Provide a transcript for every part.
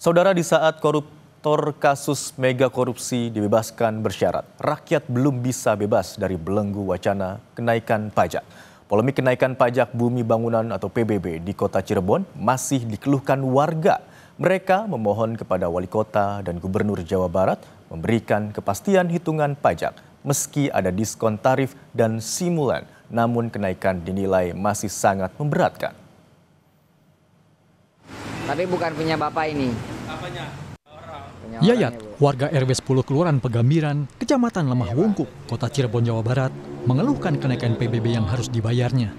Saudara, di saat koruptor kasus mega korupsi dibebaskan bersyarat, rakyat belum bisa bebas dari belenggu wacana kenaikan pajak. Polemik kenaikan pajak bumi bangunan atau PBB di kota Cirebon masih dikeluhkan warga. Mereka memohon kepada wali kota dan gubernur Jawa Barat memberikan kepastian hitungan pajak meski ada diskon tarif dan simulan, namun kenaikan dinilai masih sangat memberatkan. Tapi bukan punya Bapak ini. Apanya? Yayat, warga RW 10 Kelurahan Pegambiran, Kecamatan Lemah Wungkuk, Kota Cirebon, Jawa Barat, mengeluhkan kenaikan PBB yang harus dibayarnya.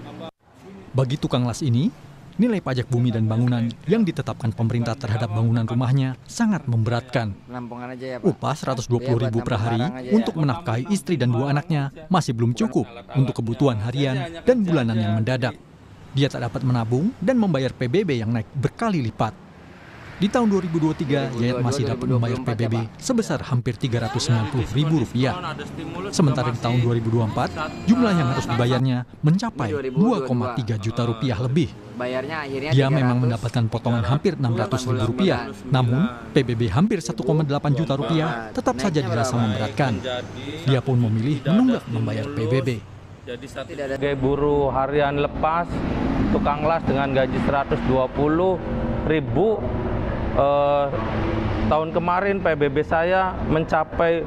Bagi tukang las ini, nilai pajak bumi dan bangunan yang ditetapkan pemerintah terhadap bangunan rumahnya sangat memberatkan. Upah Rp120.000 per hari untuk menafkahi istri dan 2 anaknya masih belum cukup untuk kebutuhan harian dan bulanan yang mendadak. Dia tak dapat menabung dan membayar PBB yang naik berkali lipat. Di tahun 2023, Yayat masih dapat membayar PBB sebesar hampir Rp390.000. Sementara di tahun 2024, jumlah yang harus dibayarnya mencapai Rp2,3 juta lebih. Dia memang mendapatkan potongan hampir Rp600.000, namun PBB hampir Rp1,8 juta tetap saja dirasa memberatkan. Dia pun memilih menunggak membayar PBB. Sebagai buruh harian lepas, tukang las dengan gaji Rp120.000, tahun kemarin PBB saya mencapai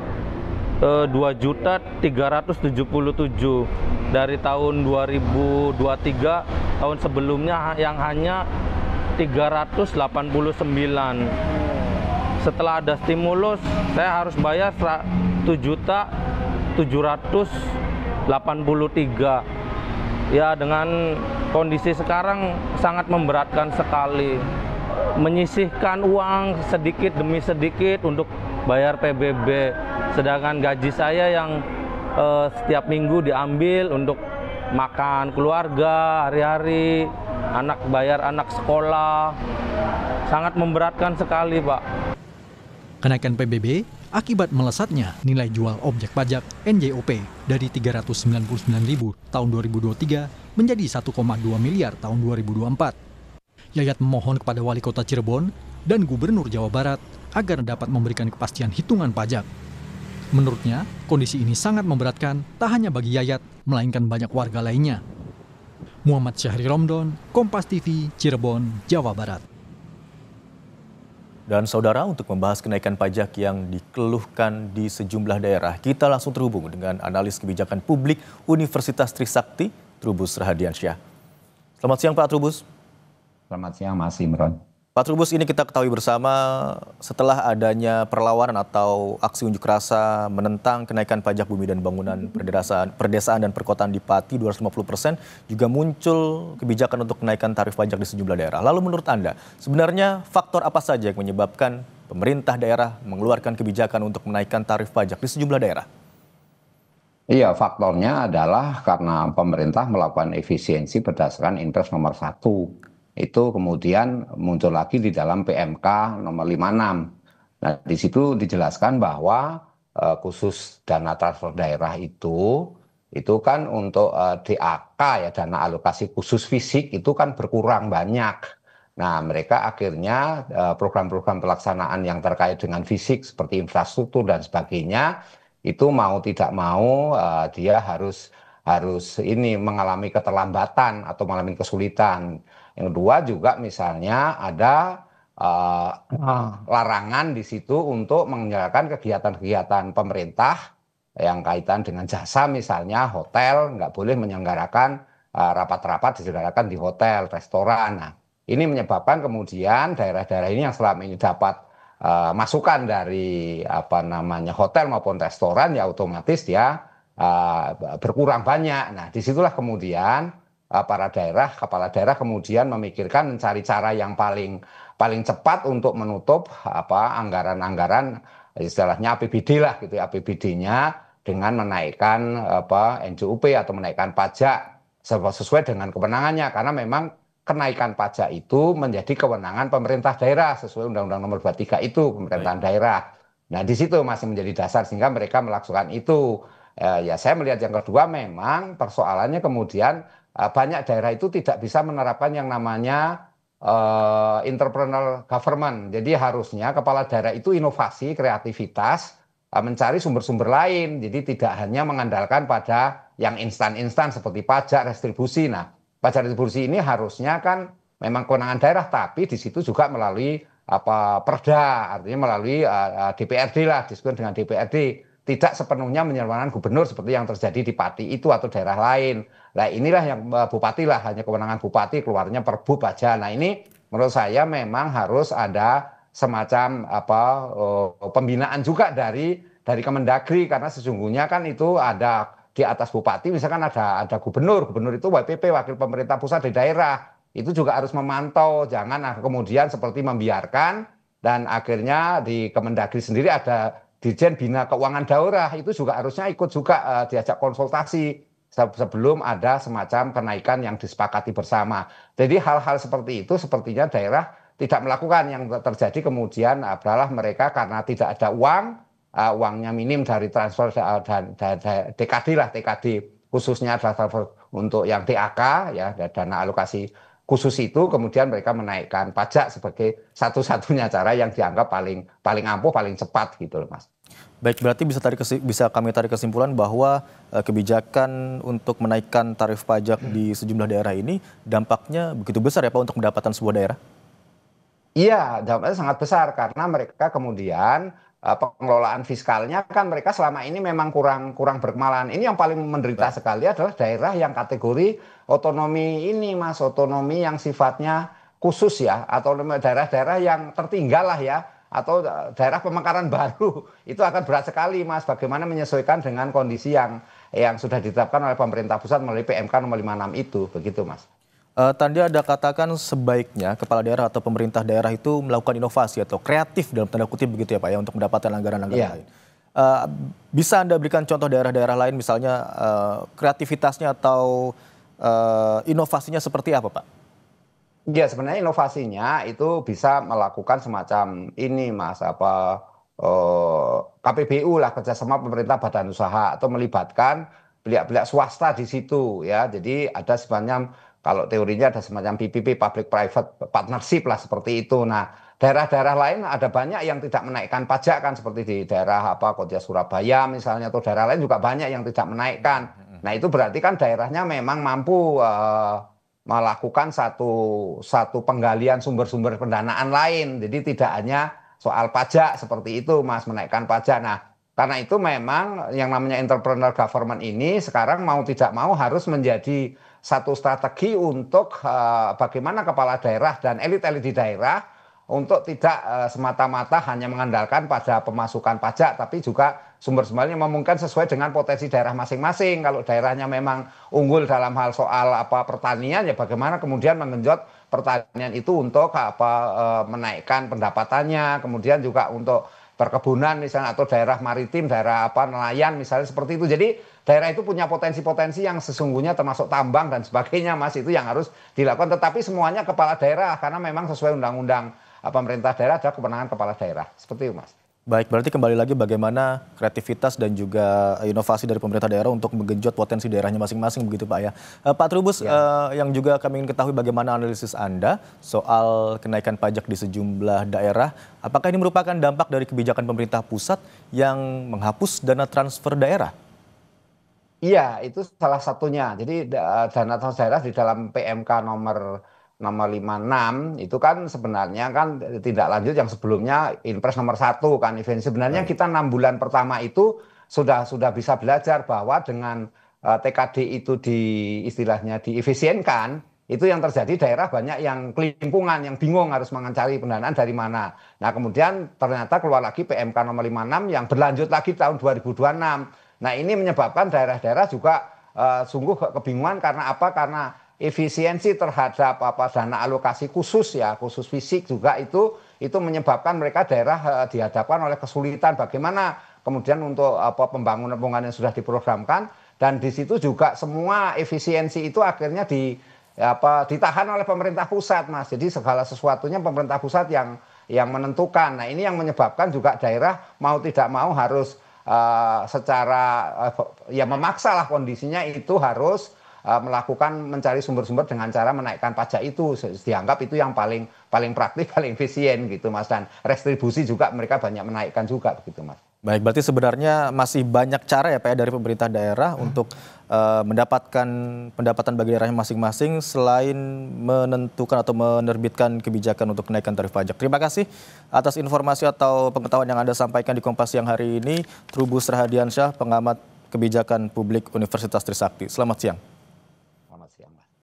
Rp2.377.000 dari tahun 2023, tahun sebelumnya yang hanya Rp389. Setelah ada stimulus, saya harus bayar Rp7.783. Ya, dengan kondisi sekarang sangat memberatkan sekali. Menyisihkan uang sedikit demi sedikit untuk bayar PBB. Sedangkan gaji saya yang setiap minggu diambil untuk makan keluarga hari-hari, bayar anak sekolah. Sangat memberatkan sekali, Pak. Kenaikan PBB akibat melesatnya nilai jual objek pajak NJOP dari Rp399.000 tahun 2023 menjadi Rp1,2 miliar tahun 2024. Yayat memohon kepada wali kota Cirebon dan gubernur Jawa Barat agar dapat memberikan kepastian hitungan pajak. Menurutnya, kondisi ini sangat memberatkan tak hanya bagi Yayat, melainkan banyak warga lainnya. Muhammad Syahri Romdon, Kompas TV, Cirebon, Jawa Barat. Dan saudara, untuk membahas kenaikan pajak yang dikeluhkan di sejumlah daerah, kita langsung terhubung dengan analis kebijakan publik Universitas Trisakti, Trubus Rahadiansyah. Selamat siang, Pak Trubus. Selamat siang, Mas Imron. Pak Trubus, ini kita ketahui bersama setelah adanya perlawanan atau aksi unjuk rasa menentang kenaikan pajak bumi dan bangunan perdesaan dan perkotaan di Pati 250%, juga muncul kebijakan untuk kenaikan tarif pajak di sejumlah daerah. Lalu menurut Anda, sebenarnya faktor apa saja yang menyebabkan pemerintah daerah mengeluarkan kebijakan untuk menaikkan tarif pajak di sejumlah daerah? Iya, faktornya adalah karena pemerintah melakukan efisiensi berdasarkan Impres nomor 1. Itu kemudian muncul lagi di dalam PMK nomor 56. Nah, di situ dijelaskan bahwa khusus dana transfer daerah itu kan untuk DAK, ya, dana alokasi khusus fisik, itu kan berkurang banyak. Nah, mereka akhirnya program-program pelaksanaan yang terkait dengan fisik seperti infrastruktur dan sebagainya itu mau tidak mau dia harus ini mengalami keterlambatan atau mengalami kesulitan. Yang kedua juga misalnya ada larangan di situ untuk menyelenggarakan kegiatan-kegiatan pemerintah yang kaitan dengan jasa, misalnya hotel nggak boleh menyelenggarakan rapat-rapat diselenggarakan di hotel, restoran. Nah, ini menyebabkan kemudian daerah-daerah ini yang selama ini dapat masukan dari hotel maupun restoran, ya otomatis dia berkurang banyak. Nah, disitulah kemudian kepala daerah kemudian memikirkan mencari cara yang paling cepat untuk menutup anggaran-anggaran istilahnya APBD lah gitu, APBD-nya dengan menaikkan NJOP atau menaikkan pajak sesuai dengan kewenangannya, karena memang kenaikan pajak itu menjadi kewenangan pemerintah daerah sesuai Undang-Undang Nomor 23 itu, pemerintahan daerah. Nah, di situ masih menjadi dasar sehingga mereka melakukan itu. Ya, saya melihat yang kedua memang persoalannya kemudian banyak daerah itu tidak bisa menerapkan yang namanya entrepreneurial government. Jadi harusnya kepala daerah itu inovasi, kreativitas, mencari sumber-sumber lain. Jadi tidak hanya mengandalkan pada yang instan-instan seperti pajak restribusi. Nah, pajak restribusi ini harusnya kan memang kewenangan daerah, tapi di situ juga melalui perda, artinya melalui DPRD lah, disebut dengan DPRD. Tidak sepenuhnya menyerahkan gubernur seperti yang terjadi di Pati itu atau daerah lain. Nah inilah yang bupati lah, hanya kewenangan bupati, keluarnya perbup aja. Nah ini menurut saya memang harus ada semacam pembinaan juga dari Kemendagri, karena sesungguhnya kan itu ada di atas bupati, misalkan ada gubernur itu WPP, wakil pemerintah pusat di daerah, itu juga harus memantau, jangan kemudian seperti membiarkan dan akhirnya di Kemendagri sendiri ada Dirjen Bina Keuangan Daerah, itu juga harusnya ikut juga diajak konsultasi sebelum ada semacam kenaikan yang disepakati bersama. Jadi hal-hal seperti itu sepertinya daerah tidak melakukan. Yang terjadi kemudian adalah mereka karena tidak ada uangnya minim dari transfer dan TKD khususnya adalah untuk yang DAK ya, dana alokasi khusus itu, kemudian mereka menaikkan pajak sebagai satu-satunya cara yang dianggap paling ampuh, paling cepat gitu loh Mas. Baik, berarti bisa kami tarik kesimpulan bahwa kebijakan untuk menaikkan tarif pajak di sejumlah daerah ini dampaknya begitu besar ya Pak untuk pendapatan sebuah daerah? Iya, dampaknya sangat besar karena mereka kemudian pengelolaan fiskalnya kan mereka selama ini memang kurang berkemalahan. Ini yang paling menderita sekali adalah daerah yang kategori otonomi ini Mas, otonomi yang sifatnya khusus ya, atau daerah-daerah yang tertinggal lah ya, atau daerah pemekaran baru. Itu akan berat sekali Mas, bagaimana menyesuaikan dengan kondisi yang sudah ditetapkan oleh pemerintah pusat melalui PMK nomor 56 itu, begitu Mas. Tadi ada katakan sebaiknya kepala daerah atau pemerintah daerah itu melakukan inovasi atau kreatif dalam tanda kutip begitu ya Pak ya untuk mendapatkan anggaran-anggaran lain. Bisa Anda berikan contoh daerah-daerah lain misalnya kreativitasnya atau inovasinya seperti apa Pak? Ya sebenarnya inovasinya itu bisa melakukan semacam ini Mas, KPBU lah, kerjasama pemerintah badan usaha, atau melibatkan pihak-pihak swasta di situ ya. Jadi ada semacam, kalau teorinya ada semacam PPP, public private partnership lah seperti itu. Nah, daerah-daerah lain ada banyak yang tidak menaikkan pajak kan, seperti di daerah Kota Surabaya misalnya, atau daerah lain juga banyak yang tidak menaikkan. Nah, itu berarti kan daerahnya memang mampu melakukan satu penggalian sumber-sumber pendanaan lain. Jadi tidak hanya soal pajak seperti itu Mas, menaikkan pajak. Nah, karena itu memang yang namanya entrepreneurial government ini sekarang mau tidak mau harus menjadi satu strategi untuk bagaimana kepala daerah dan elit-elit di daerah untuk tidak semata-mata hanya mengandalkan pada pemasukan pajak, tapi juga sumber-sumbernya memungkinkan sesuai dengan potensi daerah masing-masing. Kalau daerahnya memang unggul dalam hal soal pertanian, ya bagaimana kemudian mengenjot pertanian itu untuk menaikkan pendapatannya, kemudian juga untuk perkebunan misalnya, atau daerah maritim, daerah nelayan misalnya seperti itu. Jadi daerah itu punya potensi-potensi yang sesungguhnya termasuk tambang dan sebagainya Mas, itu yang harus dilakukan. Tetapi semuanya kepala daerah, karena memang sesuai undang-undang pemerintah daerah ada kewenangan kepala daerah. Seperti itu Mas. Baik, berarti kembali lagi bagaimana kreativitas dan juga inovasi dari pemerintah daerah untuk menggenjot potensi daerahnya masing-masing begitu Pak ya. Pak Trubus, yang juga kami ingin ketahui bagaimana analisis Anda soal kenaikan pajak di sejumlah daerah. Apakah ini merupakan dampak dari kebijakan pemerintah pusat yang menghapus dana transfer daerah? Iya, itu salah satunya. Jadi dana transfer daerah di dalam PMK nomor 56 itu kan sebenarnya kan tidak lanjut yang sebelumnya Inpres nomor 1 kan. Sebenarnya kita 6 bulan pertama itu sudah bisa belajar bahwa dengan TKD itu istilahnya diefisienkan, itu yang terjadi daerah banyak yang kelimpungan, yang bingung harus mencari pendanaan dari mana. Nah kemudian ternyata keluar lagi PMK nomor 56 yang berlanjut lagi tahun 2026. Nah ini menyebabkan daerah-daerah juga sungguh kebingungan karena apa? Karena efisiensi terhadap dana alokasi khusus ya, khusus fisik juga itu menyebabkan mereka daerah dihadapkan oleh kesulitan bagaimana kemudian untuk pembangunan yang sudah diprogramkan, dan di situ juga semua efisiensi itu akhirnya ditahan oleh pemerintah pusat Mas. Jadi segala sesuatunya pemerintah pusat yang menentukan. Nah ini yang menyebabkan juga daerah mau tidak mau harus secara ya memaksa lah kondisinya itu harus melakukan mencari sumber-sumber dengan cara menaikkan pajak itu. Dianggap itu yang paling praktis, paling efisien gitu Mas. Dan restribusi juga mereka banyak menaikkan juga begitu Mas. Baik, berarti sebenarnya masih banyak cara ya Pak ya dari pemerintah daerah untuk mendapatkan pendapatan bagi daerahnya masing-masing selain menentukan atau menerbitkan kebijakan untuk kenaikan tarif pajak. Terima kasih atas informasi atau pengetahuan yang Anda sampaikan di Kompas siang hari ini. Trubus Rahadiansyah, pengamat kebijakan publik Universitas Trisakti. Selamat siang.